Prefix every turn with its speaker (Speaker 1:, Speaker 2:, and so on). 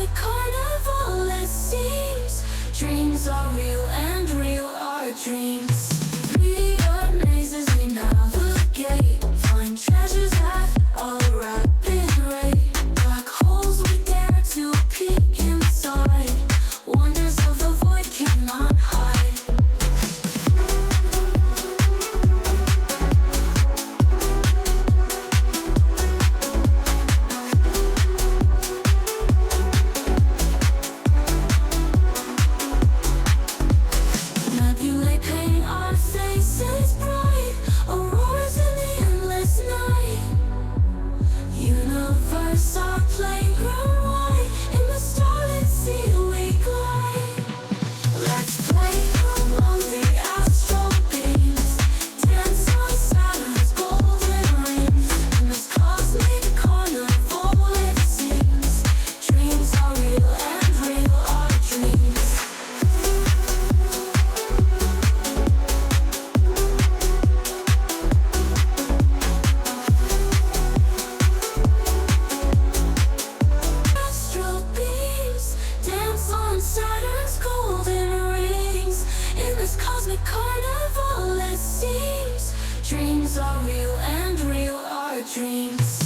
Speaker 1: cosmic carnival, it seems. Dreams are real and real are dreams. Beyond mazes we navigate, find treasures that are wrapped in rain. Black holes we dare to peek inside, wonders of the void cannot hide. Nebulae paint our faces bright, auroras in the endless night. Universe our playground wide, in the starlit sea we glide. Let's play among the astral beams, dance on Saturn's golden rings. In this cosmic carnival it seems, dreams are real and real are dreams. Astral beams dance on Saturn's golden rings. In this cosmic carnival it seems, dreams are real and real are dreams.